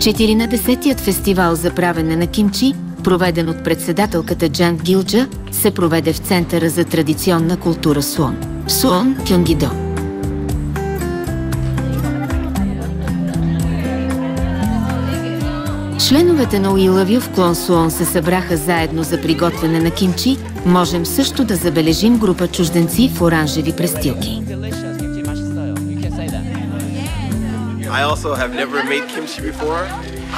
14-тият фестивал за правене на кимчи, проведен от председателката Джанг Гилджа, се проведе в Центъра за традиционна култура Суон, Суон, Кьонгидо. Членовете на We Love You в клон Суон се събраха заедно за приготвяне на кимчи. Можем също да забележим група чужденци в оранжеви престилки. I also have never made kimchi before.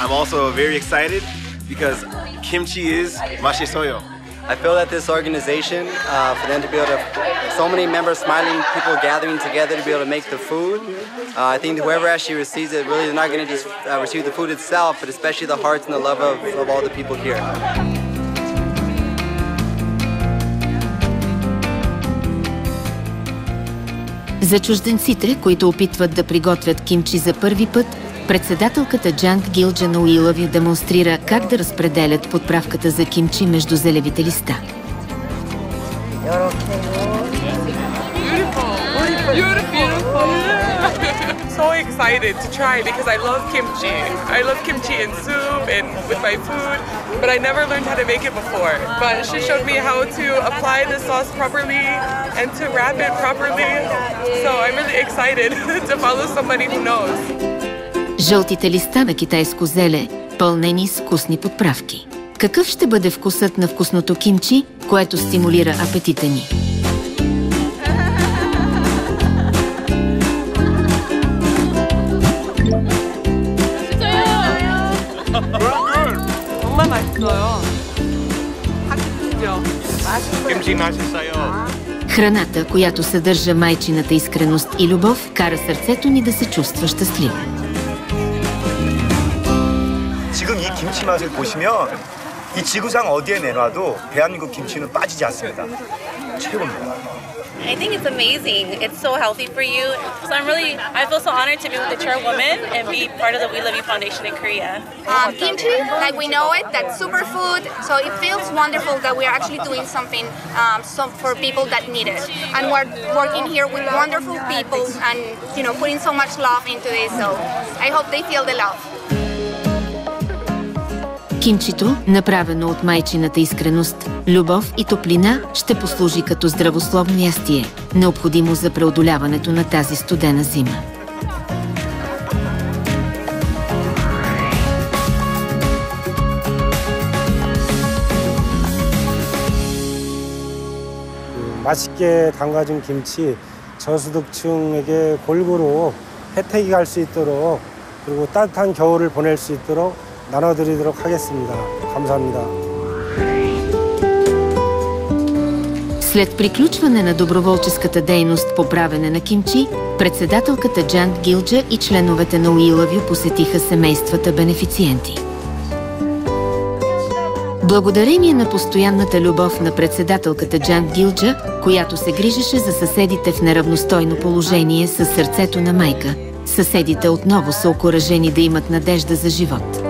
I'm also very excited because kimchi is mashisoyo. I feel that this organization, for them to be able to, so many members smiling, people gathering together to be able to make the food, I think whoever actually receives it, really they're not going to just receive the food itself, but especially the hearts and the love of all the people here. За чужденците, които опитват да приготвят кимчи за първи път, председателката Джанг Гилджа на We Love You демонстрира как да разпределят подправката за кимчи между зелевите листа. So excited to try because I love kimchi. I love kimchi in soup and with my food, but I never learned how to make it before. But she showed me how to apply the sauce properly and to wrap it properly. So I'm really excited to follow somebody who knows. Жълтите листа на китайско зеле, пълнени с вкусни подправки. Какъв ще бъде вкусът на вкусното кимчи, което стимулира апетита ни? 정말 맛있어요. 맛있죠? Kimchi 맛있어요. Храната, която съдържа майчината искреност и любов, кара сърцето ни да се чувства щастливо. 지금 이 김치 맛을 보시면 이 지구상 어디에 내놔도 대한민국 김치는 빠지지 않습니다. 최고입니다. I think it's amazing. It's so healthy for you. So I feel so honored to be with the chairwoman and be part of the We Love You Foundation in Korea. Kimchi, like we know it, that's superfood. So it feels wonderful that we are actually doing something for people that need it. And we're working here with wonderful people and putting so much love into this. So I hope they feel the love. Кимчито, направено от майчината искреност, любов и топлина, ще послужи като здравословно ястие, необходимо за преодоляването на тази студена зима. 맛있게 담가진 김치 저소득층에게 골고루 혜택이 갈 수 있도록 그리고 따뜻한 겨울을 보낼 수 있도록 나눠드리도록 하겠습니다. 감사합니다. След приключване на доброволческата дейност по правене на кимчи, председателката Джанг Гилджа и членовете на We Love You посетиха семействата бенефициенти. Благодарение на постоянната любов на председателката Джанг Гилджа, която се грижеше за съседите в неравностойно положение със сърцето на майка, съседите отново са окуражени да имат надежда за живот.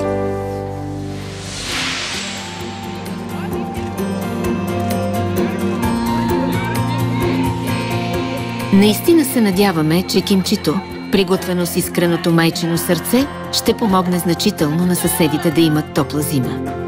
Наистина се надяваме, че кимчито, приготвено с искреното майчино сърце, ще помогне значително на съседите да имат топла зима.